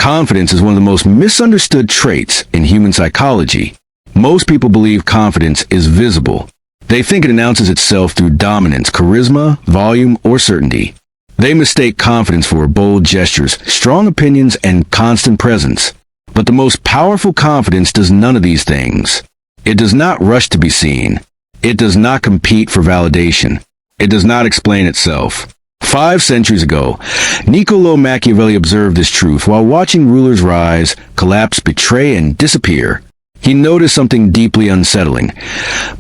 Confidence is one of the most misunderstood traits in human psychology. Most people believe confidence is visible. They think it announces itself through dominance, charisma, volume, or certainty. They mistake confidence for bold gestures, strong opinions, and constant presence. But the most powerful confidence does none of these things. It does not rush to be seen. It does not compete for validation. It does not explain itself. 5 centuries ago, Niccolò Machiavelli observed this truth while watching rulers rise, collapse, betray, and disappear. He noticed something deeply unsettling.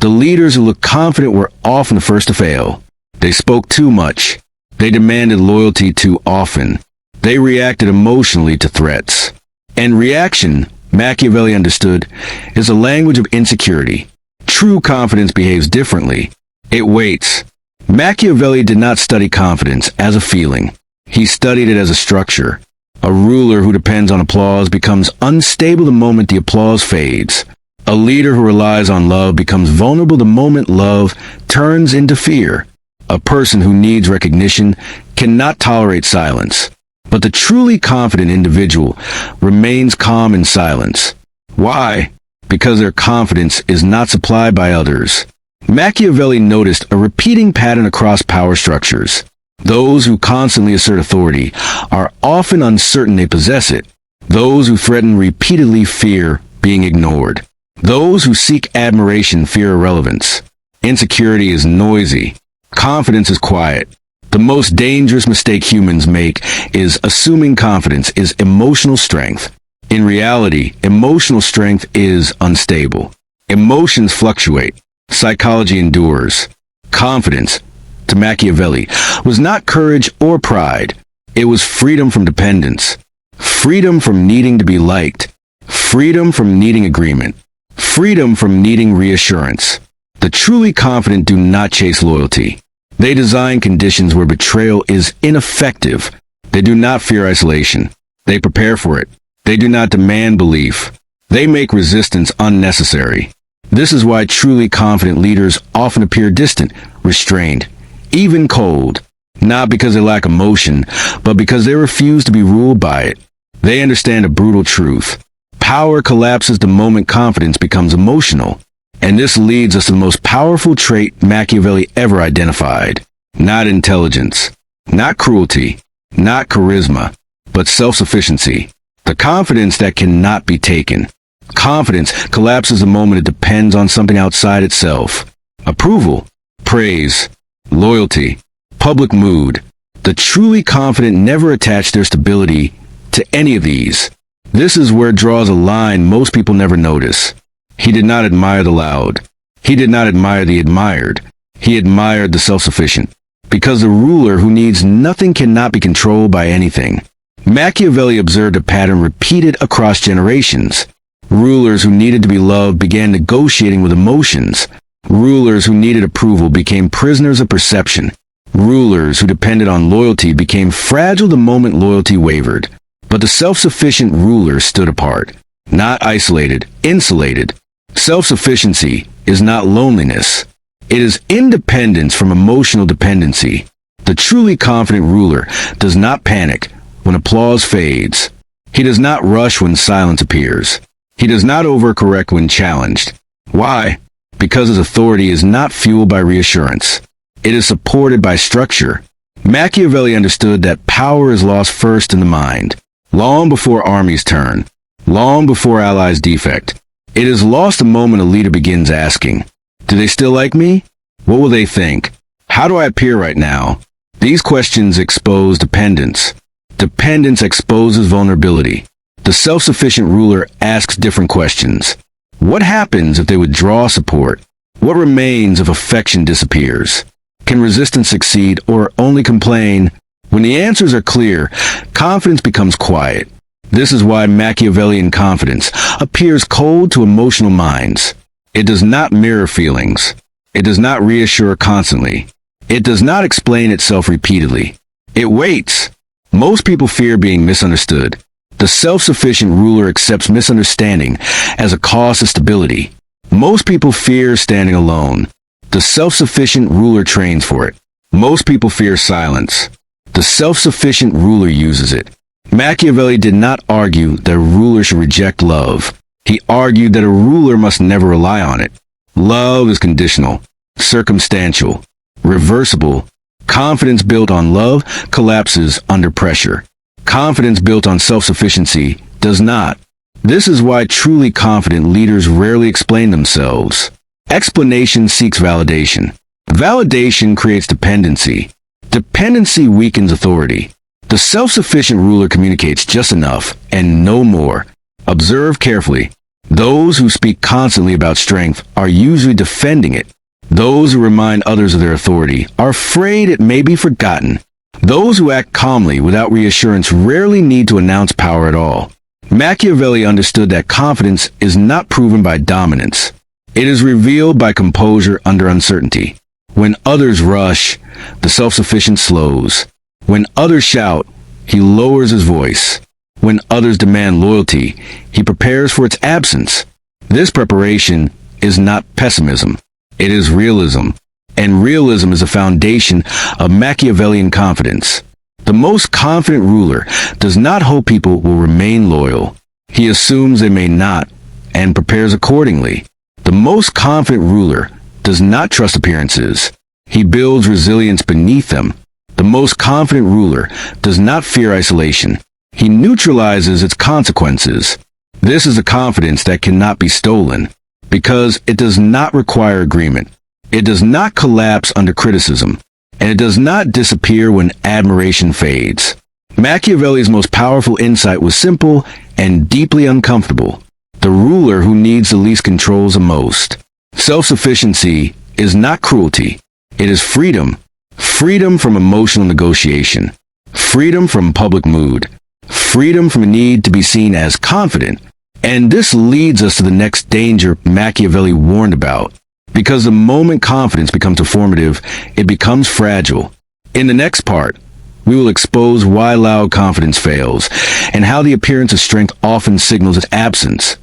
The leaders who looked confident were often the first to fail. They spoke too much. They demanded loyalty too often. They reacted emotionally to threats. And reaction, Machiavelli understood, is a language of insecurity. True confidence behaves differently. It waits. Machiavelli did not study confidence as a feeling. He studied it as a structure. A ruler who depends on applause becomes unstable the moment the applause fades. A leader who relies on love becomes vulnerable the moment love turns into fear. A person who needs recognition cannot tolerate silence. But the truly confident individual remains calm in silence. Why? Because their confidence is not supplied by others. Machiavelli noticed a repeating pattern across power structures. Those who constantly assert authority are often uncertain they possess it. Those who threaten repeatedly fear being ignored. Those who seek admiration fear irrelevance. Insecurity is noisy. Confidence is quiet. The most dangerous mistake humans make is assuming confidence is emotional strength. In reality, emotional strength is unstable. Emotions fluctuate. Psychology endures. Confidence, to Machiavelli, was not courage or pride. It was freedom from dependence. Freedom from needing to be liked. Freedom from needing agreement. Freedom from needing reassurance. The truly confident do not chase loyalty. They design conditions where betrayal is ineffective. They do not fear isolation. They prepare for it. They do not demand belief. They make resistance unnecessary. This is why truly confident leaders often appear distant, restrained, even cold. Not because they lack emotion, but because they refuse to be ruled by it. They understand a brutal truth. Power collapses the moment confidence becomes emotional. And this leads us to the most powerful trait Machiavelli ever identified. Not intelligence, not cruelty, not charisma, but self-sufficiency. The confidence that cannot be taken. Confidence collapses the moment it depends on something outside itself. Approval, praise, loyalty, public mood. The truly confident never attach their stability to any of these. This is where it draws a line most people never notice. He did not admire the loud. He did not admire the admired. He admired the self-sufficient. Because the ruler who needs nothing cannot be controlled by anything. Machiavelli observed a pattern repeated across generations. Rulers who needed to be loved began negotiating with emotions. Rulers who needed approval became prisoners of perception. Rulers who depended on loyalty became fragile the moment loyalty wavered. But the self-sufficient ruler stood apart. Not isolated, insulated. Self-sufficiency is not loneliness. It is independence from emotional dependency. The truly confident ruler does not panic when applause fades. He does not rush when silence appears. He does not overcorrect when challenged. Why? Because his authority is not fueled by reassurance. It is supported by structure. Machiavelli understood that power is lost first in the mind, long before armies turn, long before allies defect. It is lost the moment a leader begins asking, do they still like me? What will they think? How do I appear right now? These questions expose dependence. Dependence exposes vulnerability. The self-sufficient ruler asks different questions. What happens if they withdraw support? What remains if affection disappears? Can resistance succeed or only complain? When the answers are clear, confidence becomes quiet. This is why Machiavellian confidence appears cold to emotional minds. It does not mirror feelings. It does not reassure constantly. It does not explain itself repeatedly. It waits. Most people fear being misunderstood. The self-sufficient ruler accepts misunderstanding as a cost of stability. Most people fear standing alone. The self-sufficient ruler trains for it. Most people fear silence. The self-sufficient ruler uses it. Machiavelli did not argue that a ruler should reject love. He argued that a ruler must never rely on it. Love is conditional, circumstantial, reversible. Confidence built on love collapses under pressure. Confidence built on self-sufficiency does not. This is why truly confident leaders rarely explain themselves. Explanation seeks validation. Validation creates dependency. Dependency weakens authority. The self-sufficient ruler communicates just enough and no more. Observe carefully. Those who speak constantly about strength are usually defending it. Those who remind others of their authority are afraid it may be forgotten. Those who act calmly without reassurance rarely need to announce power at all. Machiavelli understood that confidence is not proven by dominance. It is revealed by composure under uncertainty. When others rush, the self-sufficient slows. When others shout, he lowers his voice. When others demand loyalty, he prepares for its absence. This preparation is not pessimism. It is realism. And realism is the foundation of Machiavellian confidence. The most confident ruler does not hope people will remain loyal. He assumes they may not and prepares accordingly. The most confident ruler does not trust appearances. He builds resilience beneath them. The most confident ruler does not fear isolation. He neutralizes its consequences. This is a confidence that cannot be stolen, because it does not require agreement. It does not collapse under criticism, and it does not disappear when admiration fades. Machiavelli's most powerful insight was simple and deeply uncomfortable. The ruler who needs the least controls the most. Self-sufficiency is not cruelty. It is freedom. Freedom from emotional negotiation. Freedom from public mood. Freedom from a need to be seen as confident. And this leads us to the next danger Machiavelli warned about. Because the moment confidence becomes performative, it becomes fragile. In the next part, we will expose why loud confidence fails, and how the appearance of strength often signals its absence.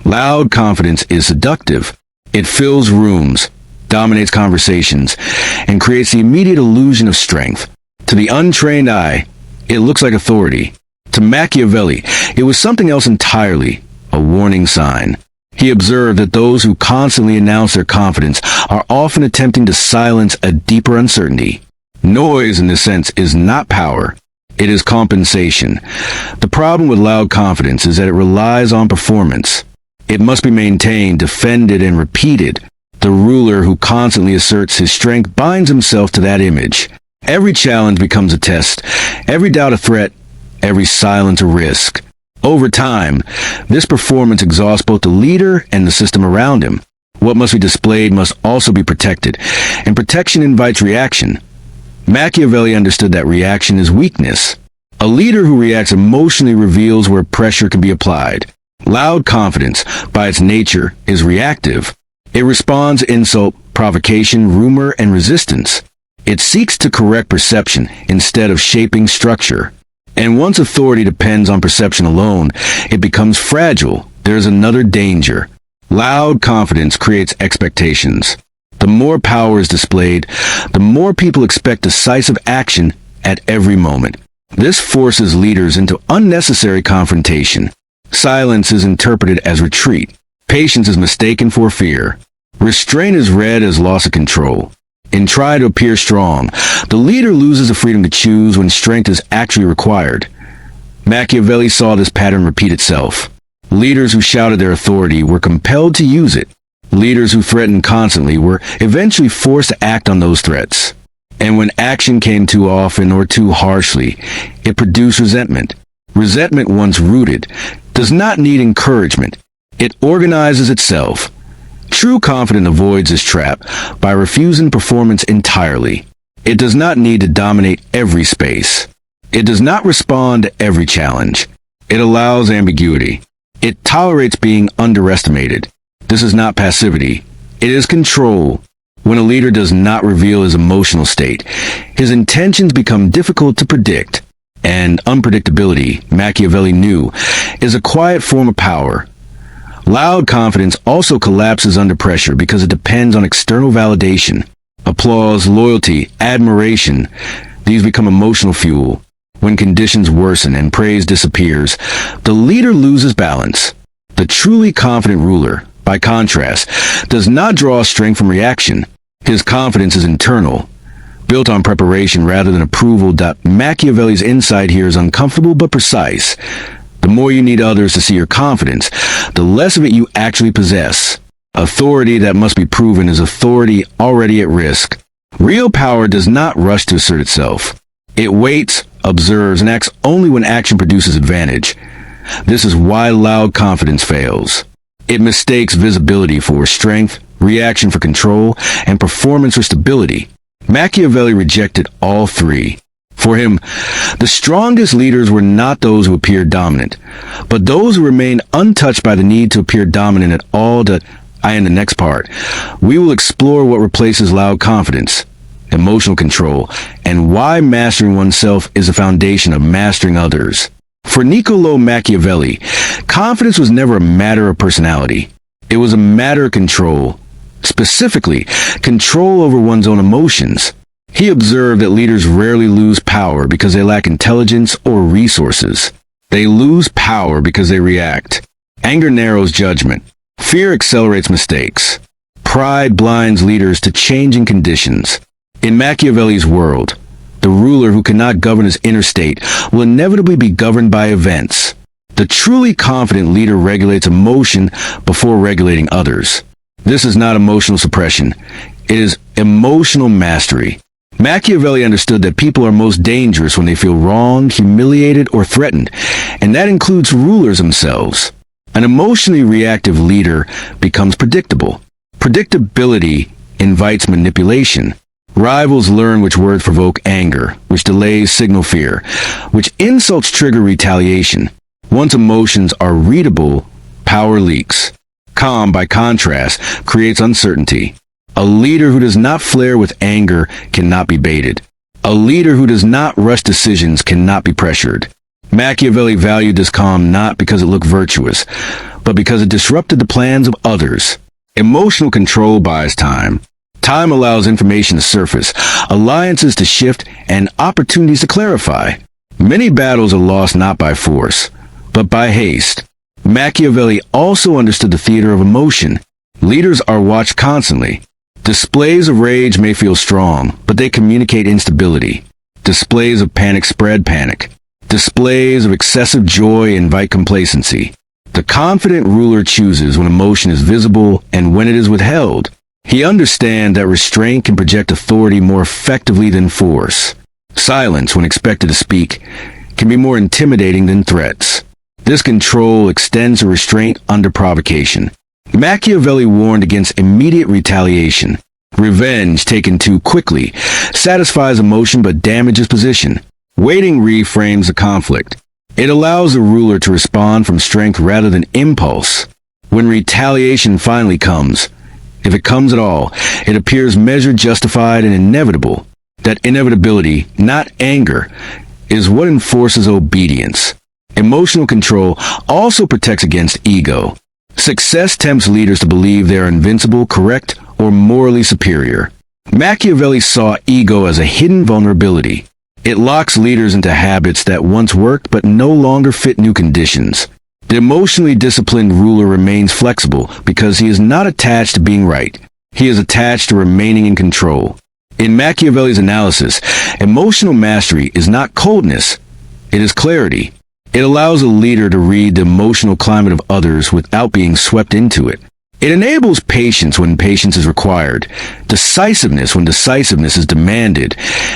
Loud confidence is seductive. It fills rooms, dominates conversations, and creates the immediate illusion of strength. To the untrained eye, it looks like authority. To Machiavelli, it was something else entirely, a warning sign. He observed that those who constantly announce their confidence are often attempting to silence a deeper uncertainty. Noise, in this sense, is not power. It is compensation. The problem with loud confidence is that it relies on performance. It must be maintained, defended, and repeated. The ruler who constantly asserts his strength binds himself to that image. Every challenge becomes a test, every doubt a threat, every silence a risk. Over time, this performance exhausts both the leader and the system around him. What must be displayed must also be protected, and protection invites reaction. Machiavelli understood that reaction is weakness. A leader who reacts emotionally reveals where pressure can be applied. Loud confidence, by its nature, is reactive. It responds to insult, provocation, rumor, and resistance. It seeks to correct perception instead of shaping structure. And once authority depends on perception alone, it becomes fragile. There is another danger. Loud confidence creates expectations. The more power is displayed, the more people expect decisive action at every moment. This forces leaders into unnecessary confrontation. Silence is interpreted as retreat. Patience is mistaken for fear. Restraint is read as loss of control. In trying to appear strong, the leader loses the freedom to choose when strength is actually required. Machiavelli saw this pattern repeat itself. Leaders who shouted their authority were compelled to use it. Leaders who threatened constantly were eventually forced to act on those threats. And when action came too often or too harshly, it produced resentment. Resentment, once rooted, does not need encouragement. It organizes itself. True confidence avoids this trap by refusing performance entirely. It does not need to dominate every space. It does not respond to every challenge. It allows ambiguity. It tolerates being underestimated. This is not passivity. It is control. When a leader does not reveal his emotional state, his intentions become difficult to predict. And unpredictability, Machiavelli knew, is a quiet form of power. Loud confidence also collapses under pressure because it depends on external validation. Applause, loyalty, admiration, these become emotional fuel. When conditions worsen and praise disappears, the leader loses balance. The truly confident ruler, by contrast, does not draw strength from reaction. His confidence is internal, built on preparation rather than approval. Machiavelli's insight here is uncomfortable but precise. The more you need others to see your confidence, the less of it you actually possess. Authority that must be proven is authority already at risk. Real power does not rush to assert itself. It waits, observes, and acts only when action produces advantage. This is why loud confidence fails. It mistakes visibility for strength, reaction for control, and performance for stability. Machiavelli rejected all three. For him, the strongest leaders were not those who appeared dominant, but those who remained untouched by the need to appear dominant at all. In the next part, we will explore what replaces loud confidence, emotional control, and why mastering oneself is the foundation of mastering others. For Niccolò Machiavelli, confidence was never a matter of personality. It was a matter of control. Specifically, control over one's own emotions. He observed that leaders rarely lose power because they lack intelligence or resources. They lose power because they react. Anger narrows judgment. Fear accelerates mistakes. Pride blinds leaders to changing conditions. In Machiavelli's world, the ruler who cannot govern his inner state will inevitably be governed by events. The truly confident leader regulates emotion before regulating others. This is not emotional suppression. It is emotional mastery. Machiavelli understood that people are most dangerous when they feel wronged, humiliated, or threatened, and that includes rulers themselves. An emotionally reactive leader becomes predictable. Predictability invites manipulation. Rivals learn which words provoke anger, which delays signal fear, which insults trigger retaliation. Once emotions are readable, power leaks. Calm, by contrast, creates uncertainty. A leader who does not flare with anger cannot be baited. A leader who does not rush decisions cannot be pressured. Machiavelli valued this calm not because it looked virtuous, but because it disrupted the plans of others. Emotional control buys time. Time allows information to surface, alliances to shift, and opportunities to clarify. Many battles are lost not by force, but by haste. Machiavelli also understood the theater of emotion. Leaders are watched constantly. Displays of rage may feel strong, but they communicate instability. Displays of panic spread panic. Displays of excessive joy invite complacency. The confident ruler chooses when emotion is visible and when it is withheld. He understands that restraint can project authority more effectively than force. Silence, when expected to speak, can be more intimidating than threats. This control extends to restraint under provocation. Machiavelli warned against immediate retaliation. Revenge taken too quickly satisfies emotion but damages position. Waiting reframes the conflict. It allows the ruler to respond from strength rather than impulse. When retaliation finally comes, if it comes at all, it appears measured, justified, and inevitable. That inevitability, not anger, is what enforces obedience. Emotional control also protects against ego. Success tempts leaders to believe they are invincible, correct, or morally superior. Machiavelli saw ego as a hidden vulnerability. It locks leaders into habits that once worked but no longer fit new conditions. The emotionally disciplined ruler remains flexible because he is not attached to being right. He is attached to remaining in control. In Machiavelli's analysis, emotional mastery is not coldness, it is clarity. It allows a leader to read the emotional climate of others without being swept into it. It enables patience when patience is required, decisiveness when decisiveness is demanded,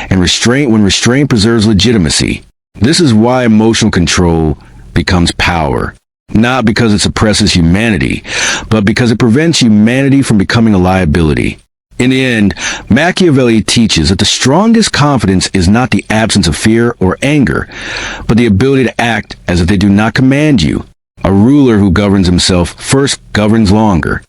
and restraint when restraint preserves legitimacy. This is why emotional control becomes power, not because it suppresses humanity, but because it prevents humanity from becoming a liability. In the end, Machiavelli teaches that the strongest confidence is not the absence of fear or anger, but the ability to act as if they do not command you. A ruler who governs himself first governs longer.